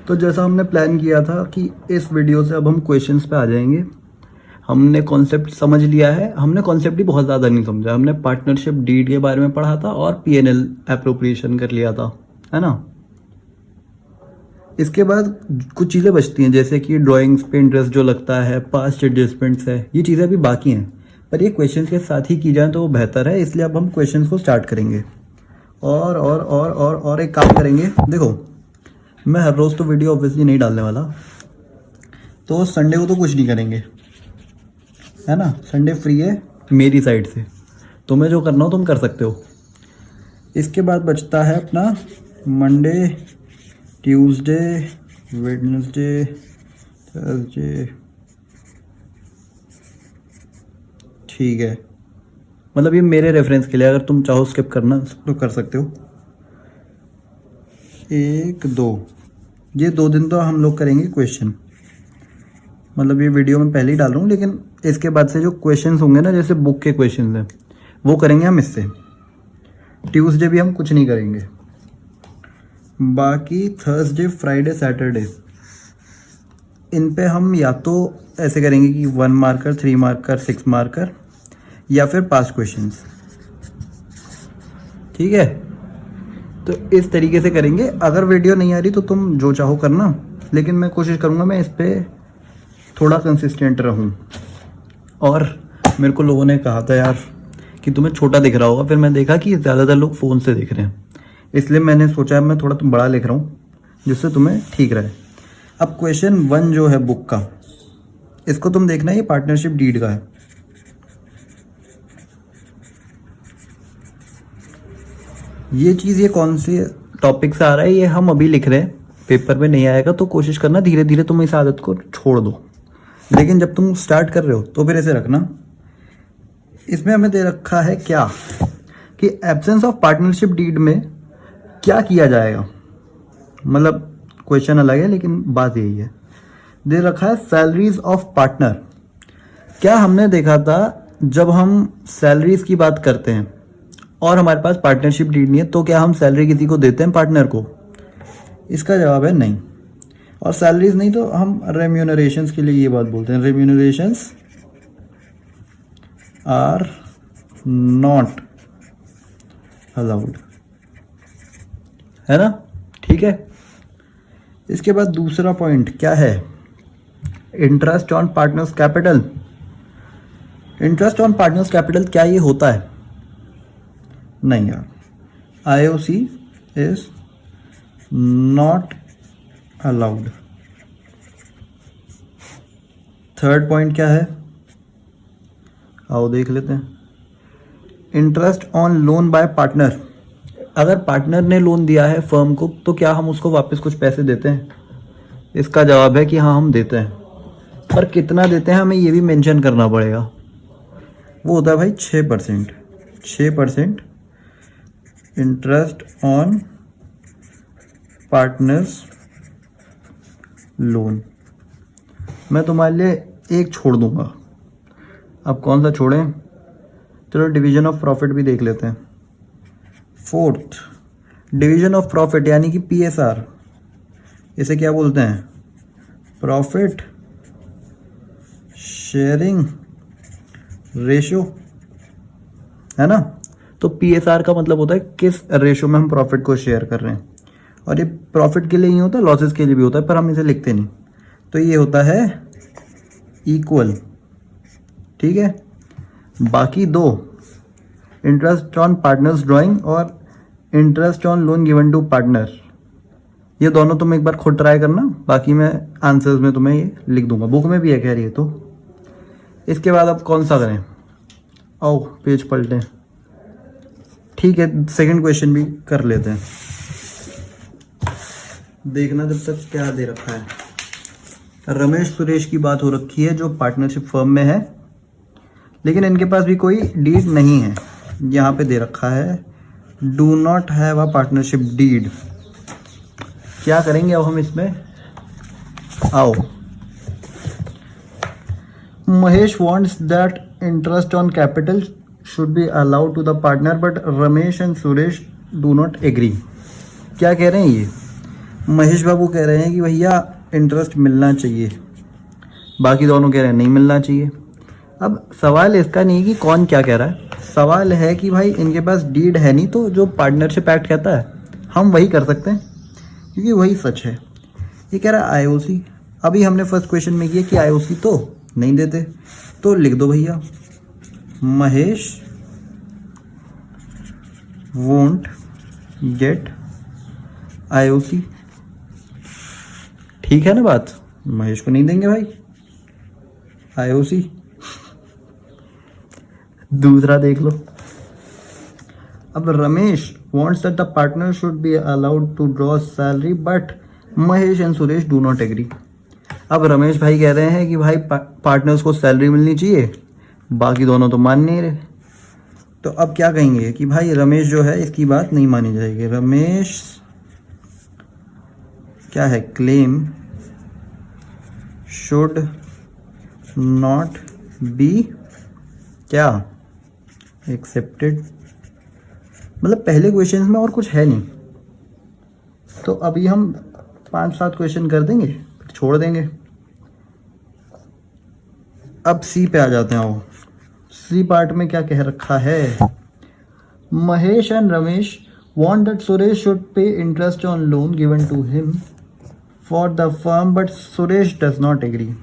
तो जैसा हमने प्लान किया था कि इस वीडियो से अब हम क्वेश्चंस पे आ जाएंगे। हमने कॉन्सेप्ट समझ लिया है, हमने कॉन्सेप्ट ही बहुत ज़्यादा नहीं समझा। हमने पार्टनरशिप डीड के बारे में पढ़ा था और पीएनएल एप्रोप्रिएशन कर लिया था, है ना। इसके बाद कुछ चीज़ें बचती हैं, जैसे कि ड्राइंग्स पे इंटरेस्ट जो लगता है, पास्ट एडजस्टमेंट्स है, ये चीज़ें अभी बाकी हैं, पर ये क्वेश्चन के साथ ही की जाए तो वो बेहतर है। इसलिए अब हम क्वेश्चन को स्टार्ट करेंगे और एक काम करेंगे। देखो, मैं हर रोज़ तो वीडियो ऑब्वियसली नहीं डालने वाला, तो संडे को तो कुछ नहीं करेंगे, है ना। संडे फ्री है मेरी साइड से, तुम्हें जो करना हो तुम कर सकते हो। इसके बाद बचता है अपना मंडे, ट्यूसडे, वेडनेसडे, थर्सडे। ठीक है, मतलब ये मेरे रेफरेंस के लिए, अगर तुम चाहो स्किप करना तो कर सकते हो। 1, 2, ये 2 दिन तो हम लोग करेंगे क्वेश्चन, मतलब ये वीडियो में पहले ही डाल रहा हूँ, लेकिन इसके बाद से जो क्वेश्चंस होंगे ना, जैसे बुक के क्वेश्चंस हैं, वो करेंगे हम इससे। ट्यूसडे भी हम कुछ नहीं करेंगे। बाकी थर्सडे, फ्राइडे, सैटरडे, इन पे हम या तो ऐसे करेंगे कि 1 मार्कर, 3 मार्कर, 6 मार्कर, या फिर पास्ट क्वेश्चंस। ठीक है, तो इस तरीके से करेंगे। अगर वीडियो नहीं आ रही तो तुम जो चाहो करना, लेकिन मैं कोशिश करूँगा मैं इस पर थोड़ा कंसिस्टेंट रहूँ। और मेरे को लोगों ने कहा था यार कि तुम्हें छोटा दिख रहा होगा, फिर मैं देखा कि ज़्यादातर लोग फ़ोन से देख रहे हैं, इसलिए मैंने सोचा मैं थोड़ा बड़ा लिख रहा हूँ जिससे तुम्हें ठीक रहे। अब क्वेश्चन 1 जो है बुक का, इसको तुम देखना, ये पार्टनरशिप डीड का है। ये चीज़, ये कौन सी टॉपिक से आ रहा है, ये हम अभी लिख रहे हैं, पेपर में नहीं आएगा, तो कोशिश करना धीरे धीरे तुम इस आदत को छोड़ दो। लेकिन जब तुम स्टार्ट कर रहे हो तो फिर ऐसे रखना। इसमें हमें दे रखा है क्या कि एब्सेंस ऑफ पार्टनरशिप डीड में क्या किया जाएगा, मतलब क्वेश्चन अलग है लेकिन बात यही है। दे रखा है सैलरीज ऑफ पार्टनर। क्या हमने देखा था, जब हम सैलरीज की बात करते हैं और हमारे पास पार्टनरशिप डीड नहीं है, तो क्या हम सैलरी किसी को देते हैं, पार्टनर को? इसका जवाब है नहीं। और सैलरीज नहीं तो हम रेम्यूनरेशंस के लिए ये बात बोलते हैं, रेम्यूनरेशंस आर नॉट अलाउड, है ना। ठीक है, इसके बाद दूसरा पॉइंट क्या है, interest on partners capital. Interest on partners capital क्या ये होता है? नहीं यार, IOC is not allowed. Third point क्या है, आओ देख लेते हैं। Interest on loan bye partner. अगर पार्टनर ने लोन दिया है फर्म को, तो क्या हम उसको वापस कुछ पैसे देते हैं? इसका जवाब है कि हाँ, हम देते हैं। पर कितना देते हैं हमें ये भी मेंशन करना पड़ेगा। वो होता है भाई 6%। 6% इंटरेस्ट ऑन पार्टनर्स लोन। मैं तुम्हारे लिए एक छोड़ दूंगा, अब कौन सा छोड़ें? चलो डिवीजन ऑफ प्रॉफिट भी देख लेते हैं। 4th, डिवीजन ऑफ प्रॉफिट यानी कि PSR। इसे क्या बोलते हैं? प्रॉफिट शेयरिंग रेशियो, है ना। तो PSR का मतलब होता है किस रेशियो में हम प्रॉफिट को शेयर कर रहे हैं। और ये प्रॉफिट के लिए ही होता है, लॉसेस के लिए भी होता है, पर हम इसे लिखते नहीं। तो ये होता है इक्वल। ठीक है, बाकी 2, इंटरेस्ट ऑन पार्टनर्स ड्राइंग और interest on loan given to partner, ये दोनों तुम एक बार खुद ट्राई करना, बाकी मैं आंसर्स में तुम्हें ये लिख दूंगा, बुक में भी है कह रही है। तो इसके बाद अब कौन सा करें? आओ पेज पलटें। ठीक है, सेकंड क्वेश्चन भी कर लेते हैं। देखना जब तक क्या दे रखा है। रमेश सुरेश की बात हो रखी है जो पार्टनरशिप फर्म में है, लेकिन इनके पास भी कोई डीड नहीं है। यहाँ पे दे रखा है do not have a partnership deed. क्या करेंगे अब हम इसमें? आओ, Mahesh wants that interest on capital should be allowed to the partner but Ramesh and Suresh do not agree. क्या कह रहे हैं ये? महेश बाबू कह रहे हैं कि भैया इंटरेस्ट मिलना चाहिए, बाकी दोनों कह रहे हैं नहीं मिलना चाहिए। अब सवाल इसका नहीं कि कौन क्या कह रहा है, सवाल है कि भाई इनके पास डीड है नहीं, तो जो पार्टनरशिप एक्ट कहता है हम वही कर सकते हैं, क्योंकि वही सच है। ये कह रहा है आईओसी, अभी हमने फर्स्ट क्वेश्चन में किया कि आईओसी तो नहीं देते, तो लिख दो भैया महेश वोंट गेट आईओसी। ठीक है ना बात, महेश को नहीं देंगे भाई आईओसी। दूसरा देख लो, अब Ramesh wants that the partner should be allowed to draw salary but Mahesh and Suresh do not agree. अब रमेश भाई कह रहे हैं कि भाई पार्टनर्स को सैलरी मिलनी चाहिए, बाकी दोनों तो मान नहीं रहे। तो अब क्या कहेंगे कि भाई रमेश जो है इसकी बात नहीं मानी जाएगी। रमेश क्या है, क्लेम शुड नॉट बी क्या एक्सेप्टेड। मतलब पहले क्वेश्चन में और कुछ है नहीं, तो अभी हम 5-7 क्वेश्चन कर देंगे फिर छोड़ देंगे। अब सी पे आ जाते हैं। आओ सी पार्ट में क्या कह रखा है, Mahesh and Ramesh want that Suresh should pay interest on loan given to him for the firm but Suresh does not agree.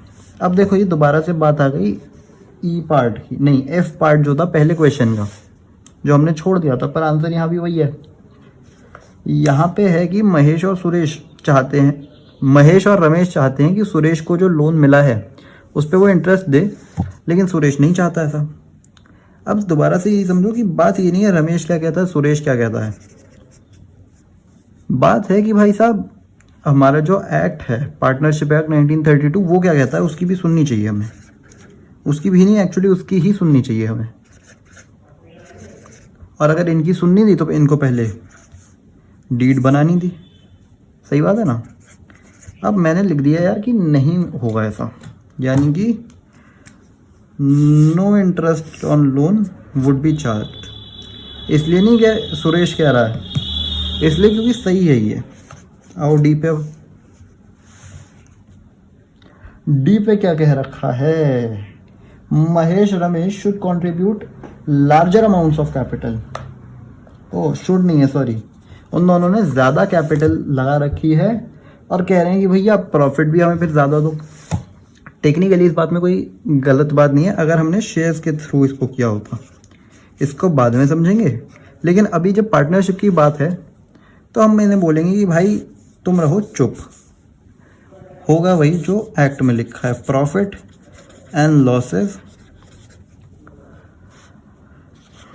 अब देखो ये दोबारा से बात आ गई ई पार्ट की, नहीं एफ पार्ट जो था पहले क्वेश्चन का जो हमने छोड़ दिया था, पर आंसर यहाँ भी वही है। यहाँ पे है कि महेश और सुरेश चाहते हैं, महेश और रमेश चाहते हैं कि सुरेश को जो लोन मिला है उस पर वो इंटरेस्ट दे, लेकिन सुरेश नहीं चाहता ऐसा। अब दोबारा से ये समझो कि बात ये नहीं है रमेश क्या कहता है सुरेश क्या कहता है, बात है कि भाई साहब हमारा जो एक्ट है पार्टनरशिप एक्ट 1932 वो क्या कहता है, उसकी भी सुननी चाहिए हमें। उसकी भी नहीं, एक्चुअली उसकी ही सुननी चाहिए हमें। और अगर इनकी सुननी थी तो इनको पहले डीड बनानी थी। सही बात है ना। अब मैंने लिख दिया यार कि नहीं होगा ऐसा, यानी कि no interest on loan would be charge. इसलिए नहीं कि सुरेश कह रहा है, इसलिए क्योंकि सही है ये। आओ डी पे। डी पे क्या कह रखा है, Mahesh Ramesh should contribute larger amounts of capital. Oh should नहीं है, सॉरी, उन दोनों ने ज़्यादा कैपिटल लगा रखी है और कह रहे हैं कि भैया प्रॉफिट भी हमें फिर ज़्यादा दो। टेक्निकली इस बात में कोई गलत बात नहीं है अगर हमने शेयर्स के थ्रू इसको किया होता, इसको बाद में समझेंगे। लेकिन अभी जब पार्टनरशिप की बात है तो हम इन्हें बोलेंगे कि भाई तुम रहो चुप, होगा वही जो एक्ट में लिखा है, profit and losses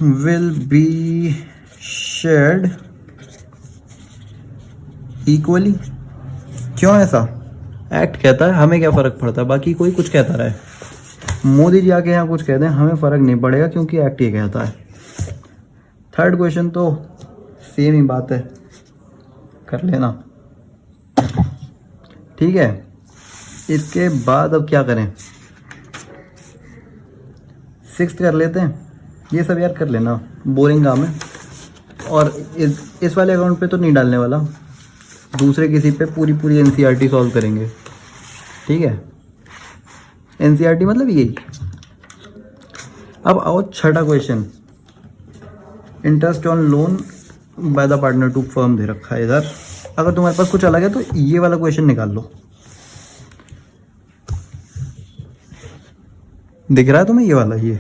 will be shared equally. क्यों ऐसा एक्ट कहता है, हमें क्या फ़र्क पड़ता है, बाकी कोई कुछ कहता रहे, मोदी जी आके यहाँ कुछ कहते हैं हमें फ़र्क नहीं पड़ेगा क्योंकि एक्ट ये कहता है। थर्ड क्वेश्चन तो सेम ही बात है, कर लेना, ठीक है। इसके बाद अब क्या करें, 6th कर लेते हैं। ये सब यार कर लेना, बोरिंग काम है। और इस वाले अकाउंट पे तो नहीं डालने वाला, दूसरे किसी पे पूरी एनसीईआरटी सॉल्व करेंगे, ठीक है। एनसीईआरटी मतलब यही। अब आओ छठा question, interest on loan by the partner to firm दे रखा है इधर। अगर तुम्हारे पास कुछ अलग है तो ये वाला क्वेश्चन निकाल लो। दिख रहा है तुम्हें ये वाला, ये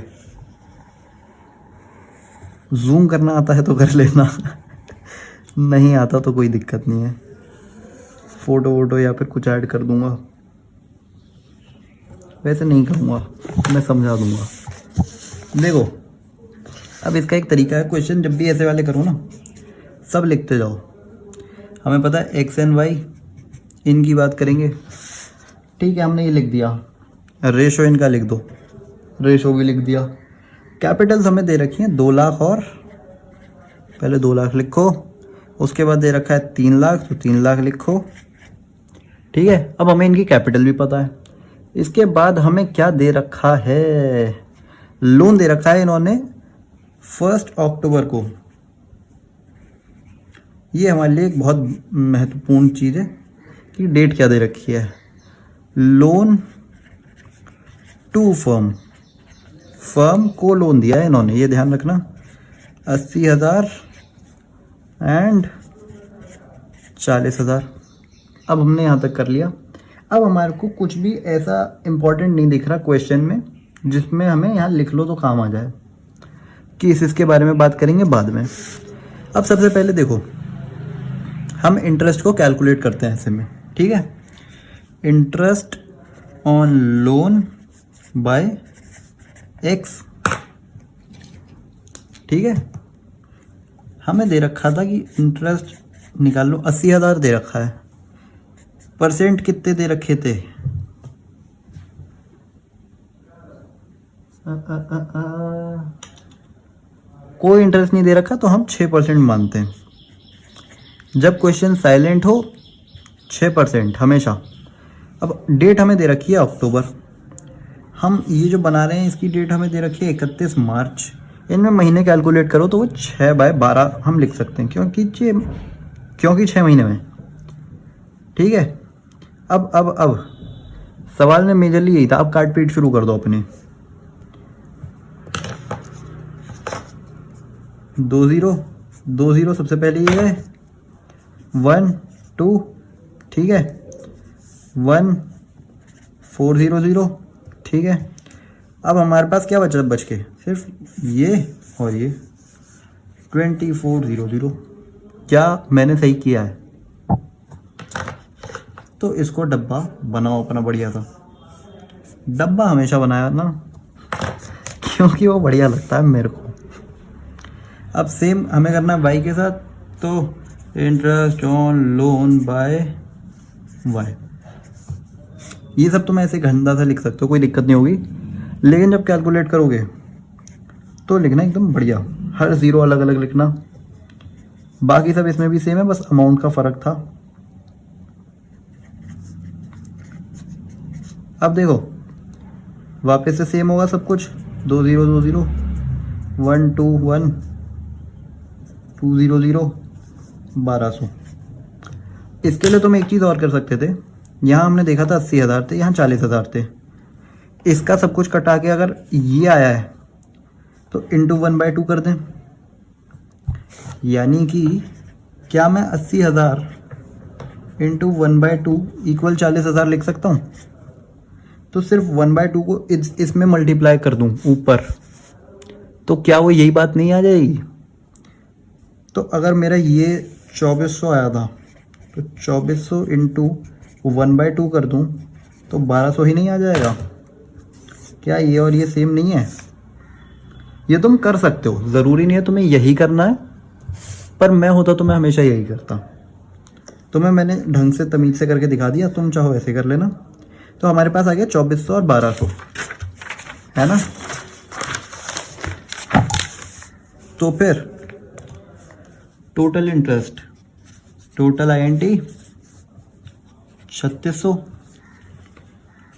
जूम करना आता है तो कर लेना नहीं आता तो कोई दिक्कत नहीं है, फोटो वोटो या फिर कुछ ऐड कर दूंगा, वैसे नहीं करूँगा, मैं समझा दूंगा। देखो अब इसका एक तरीका है, क्वेश्चन जब भी ऐसे वाले करो ना सब लिखते जाओ। हमें पता है एक्स एंड वाई इनकी बात करेंगे, ठीक है, हमने ये लिख दिया। रेशो इनका लिख दो, रेशो भी लिख दिया। कैपिटल्स हमें दे रखी हैं 2 लाख, और पहले 2 लाख लिखो, उसके बाद दे रखा है 3 लाख, तो 3 लाख लिखो, ठीक है। अब हमें इनकी कैपिटल भी पता है। इसके बाद हमें क्या दे रखा है, लोन दे रखा है इन्होंने 1 अक्टूबर को ये हमारे लिए एक बहुत महत्वपूर्ण चीज़ है कि डेट क्या दे रखी है। लोन टू फर्म, फर्म को लोन दिया है इन्होंने, ये ध्यान रखना, 80,000 एंड 40,000। अब हमने यहाँ तक कर लिया। अब हमारे को कुछ भी ऐसा इम्पोर्टेंट नहीं दिख रहा क्वेश्चन में जिसमें हमें यहाँ लिख लो तो काम आ जाए, कि इसके बारे में बात करेंगे बाद में। अब सबसे पहले देखो, हम इंटरेस्ट को कैलकुलेट करते हैं ऐसे में, ठीक है। Interest on loan bye x, ठीक है। हमें दे रखा था कि इंटरेस्ट निकाल लो, 80,000 दे रखा है, परसेंट कितने दे रखे थे, कोई इंटरेस्ट नहीं दे रखा तो हम 6% मानते हैं। जब क्वेश्चन साइलेंट हो 6% हमेशा। अब डेट हमें दे रखी है अक्टूबर, हम ये जो बना रहे हैं इसकी डेट हमें दे रखी है 31 मार्च। इनमें महीने कैलकुलेट करो तो वो 6/12 हम लिख सकते हैं, क्योंकि 6 महीने में, ठीक है। अब सवाल में मेजरली यही था। अब काट पीट शुरू कर दो अपने। 2 0 सबसे पहले ये है, 1 2, ठीक है, 1 4 0 0, ठीक है। अब हमारे पास क्या बचा बच के, सिर्फ ये और ये 24 0 0। क्या मैंने सही किया है? तो इसको डब्बा बनाओ अपना बढ़िया सा। डब्बा हमेशा बनाया ना, क्योंकि वो बढ़िया लगता है मेरे को। अब सेम हमें करना है वाई के साथ, तो interest on loan by Y. ये सब तुम ऐसे गंदा सा लिख सकते हो, कोई दिक्कत नहीं होगी। लेकिन जब कैलकुलेट करोगे तो लिखना एकदम बढ़िया, हर जीरो अलग अलग लिखना। बाकी सब इसमें भी सेम है, बस अमाउंट का फर्क था। अब देखो वापस से सेम होगा सब कुछ, 2 0 2 0, 1 2 1, 2 0 0, 1200। इसके लिए तुम एक चीज़ और कर सकते थे। यहाँ हमने देखा था 80,000 थे, यहाँ 40,000 थे। इसका सब कुछ कटा के अगर ये आया है तो इंटू 1/2 कर दें। यानी कि क्या मैं 80,000 इंटू 1/2 इक्वल 40,000 लिख सकता हूँ? तो सिर्फ 1/2 को इसमें मल्टीप्लाई कर दूं ऊपर, तो क्या वो यही बात नहीं आ जाएगी? तो अगर मेरा ये 2400 आया था, तो 2400 इंटू 1/2 कर दूं तो 1200 ही नहीं आ जाएगा? क्या ये और ये सेम नहीं है? ये तुम कर सकते हो, ज़रूरी नहीं है तुम्हें यही करना है, पर मैं होता तो मैं हमेशा यही करता। तुम्हें मैंने ढंग से तमीज़ से करके दिखा दिया, तुम चाहो ऐसे कर लेना। तो हमारे पास आ गया 2400 और 1200, है ना। तो फिर टोटल इंटरेस्ट, टोटल INT 3600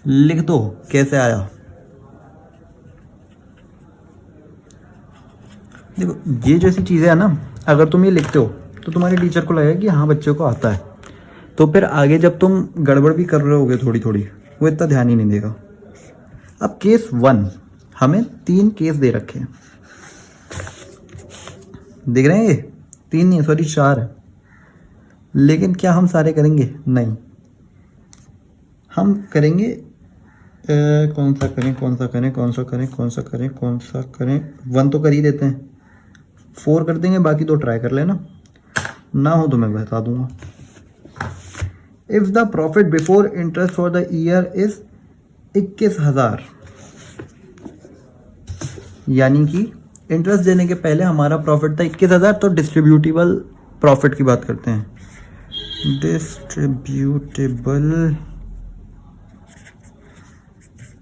लिख दो। कैसे आया देखो, ये जैसी चीज़ें है ना, अगर तुम ये लिखते हो तो तुम्हारे टीचर को लगेगा कि हाँ बच्चे को आता है। तो फिर आगे जब तुम गड़बड़ भी कर रहे होगे थोड़ी थोड़ी, वो इतना ध्यान ही नहीं देगा। अब केस 1, हमें 3 केस दे रखे हैं, देख रहे हैं ये 3 नहीं, सॉरी 4 है। लेकिन क्या हम सारे करेंगे? नहीं, हम करेंगे कौन सा करें 1 तो कर ही देते हैं, 4 कर देंगे, बाकी 2 ट्राई कर लेना, ना हो तो मैं बता दूंगा। If the profit before interest for the year is 21,000, यानी कि इंटरेस्ट देने के पहले हमारा प्रॉफिट था 21,000, तो डिस्ट्रीब्यूटेबल प्रॉफिट की बात करते हैं। डिस्ट्रीब्यूटेबल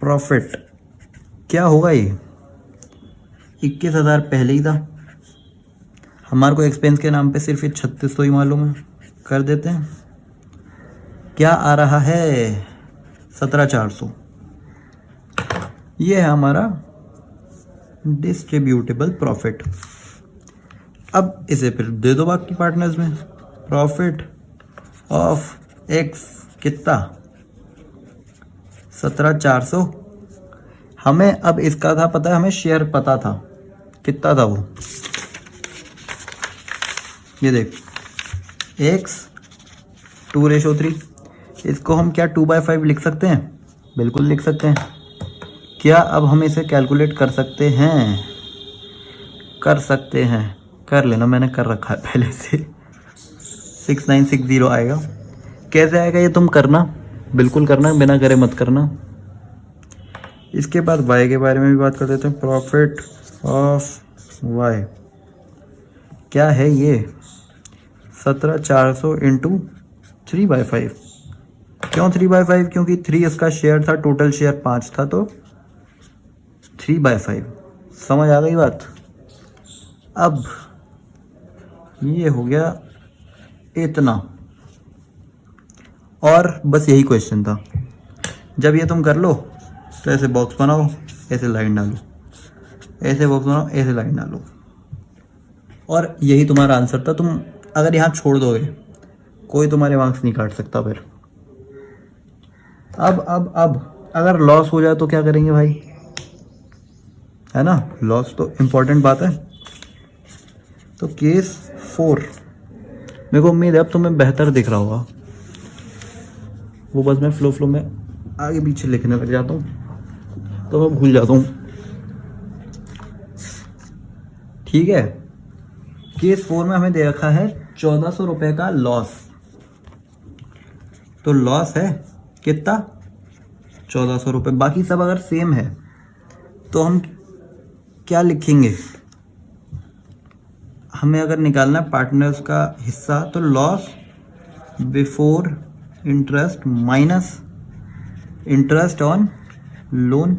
प्रॉफिट क्या होगा? ये 21,000 पहले ही था, हमारे को एक्सपेंस के नाम पे सिर्फ ये 3600 ही मालूम है, कर देते हैं। क्या आ रहा है? 17,400। ये है हमारा डिस्ट्रीब्यूटेबल प्रॉफिट। अब इसे फिर दे दो बाकी पार्टनर्स में, प्रॉफिट ऑफ एक्स कितना 17,400। हमें अब इसका था पता है, हमें शेयर पता था कितना था वो, ये देख x 2:3। इसको हम क्या 2/5 लिख सकते हैं? बिल्कुल लिख सकते हैं। क्या अब हम इसे कैलकुलेट कर सकते हैं? कर सकते हैं, कर लेना, मैंने कर रखा है पहले से। 6960 आएगा। कैसे आएगा ये तुम करना, बिल्कुल करना, बिना करे मत करना। इसके बाद y के बारे में भी बात कर देते हैं। प्रॉफिट ऑफ y क्या है ये 17,400 इंटू 3/5। क्यों 3/5? क्योंकि 3 इसका शेयर था, टोटल शेयर 5 था, तो 3/5। समझ आ गई बात? अब ये हो गया इतना, और बस यही क्वेश्चन था। जब ये तुम कर लो तो ऐसे बॉक्स बनाओ, ऐसे लाइन डालो, ऐसे बॉक्स बनाओ, ऐसे लाइन डालो, और यही तुम्हारा आंसर था। तुम अगर यहाँ छोड़ दोगे कोई तुम्हारे मार्क्स नहीं काट सकता फिर। अब अगर लॉस हो जाए तो क्या करेंगे भाई, है ना? लॉस तो इम्पोर्टेंट बात है। तो केस 4, मेरे को उम्मीद है अब तुम्हें बेहतर दिख रहा होगा। वो बस मैं फ्लो में आगे पीछे लिखने लग जाता हूँ तो मैं भूल जाता हूँ। ठीक है, केस 4 में हमें दे रखा है 1400 रुपये का लॉस। तो लॉस है कितना 1400 रुपये। बाकी सब अगर सेम है तो हम क्या लिखेंगे? हमें अगर निकालना है पार्टनर्स का हिस्सा, तो loss before interest minus interest on loan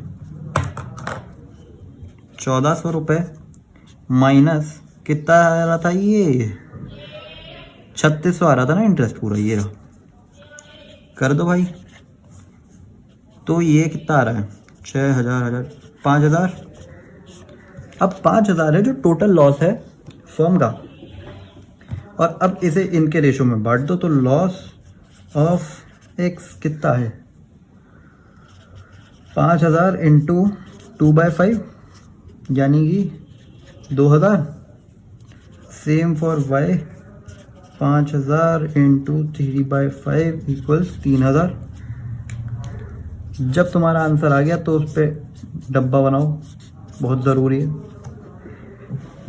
1400 रुपये माइनस कितना आ रहा था, ये 3600 आ रहा था ना इंटरेस्ट पूरा, ये रहा। कर दो भाई, तो ये कितना आ रहा है 6000 5000। अब 5000 है जो टोटल लॉस है फर्म का, और अब इसे इनके रेशो में बांट दो। तो लॉस ऑफ एक्स कितना है 5000 इंटू 2/5 यानी कि 2000। Same for Y, 5000 into 3/5 equals 3000। जब तुम्हारा आंसर आ गया तो उस पर डब्बा बनाओ, बहुत ज़रूरी है।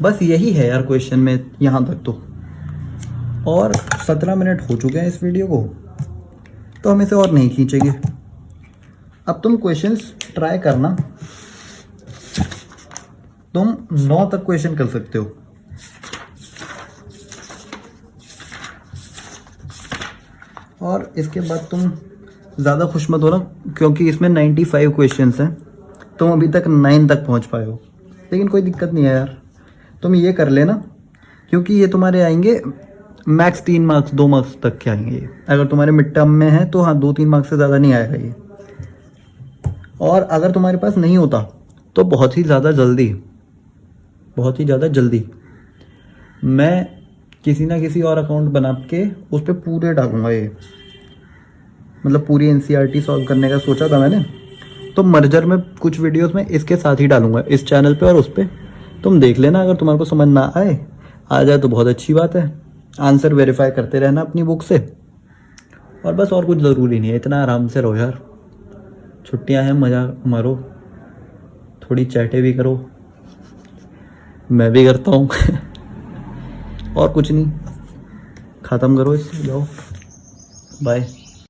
बस यही है यार क्वेश्चन में यहाँ तक तो। और 17 मिनट हो चुके हैं इस वीडियो को, तो हम इसे और नहीं खींचेंगे। अब तुम क्वेश्चंस ट्राई करना, तुम 9 तक क्वेश्चन कर सकते हो। और इसके बाद तुम ज़्यादा खुश मत होना, क्योंकि इसमें 95 क्वेश्चंस हैं। तुम अभी तक 9 तक पहुंच पाए हो, लेकिन कोई दिक्कत नहीं है यार, तुम ये कर लेना, क्योंकि ये तुम्हारे आएंगे मैक्स 3 मार्क्स 2 मार्क्स तक के आएंगे ये। अगर तुम्हारे मिड टर्म में है तो हाँ 2-3 मार्क्स से ज़्यादा नहीं आएगा ये। और अगर तुम्हारे पास नहीं होता तो बहुत ही ज़्यादा जल्दी मैं किसी ना किसी और अकाउंट बना के उस पर पूरे डालूंगा ये, मतलब पूरी NCERT सॉल्व करने का सोचा था मैंने। तो मर्जर में कुछ वीडियोस में इसके साथ ही डालूंगा, इस चैनल पे और उस पर। तुम देख लेना, अगर तुम्हारे को समझ ना आ जाए तो बहुत अच्छी बात है। आंसर वेरीफाई करते रहना अपनी बुक से, और बस और कुछ ज़रूरी नहीं है। इतना आराम से रहो यार, छुट्टियां हैं, मज़ा मारो, थोड़ी चैटें भी करो, मैं भी करता हूँ। और कुछ नहीं, ख़त्म करो इससे, जाओ बाय।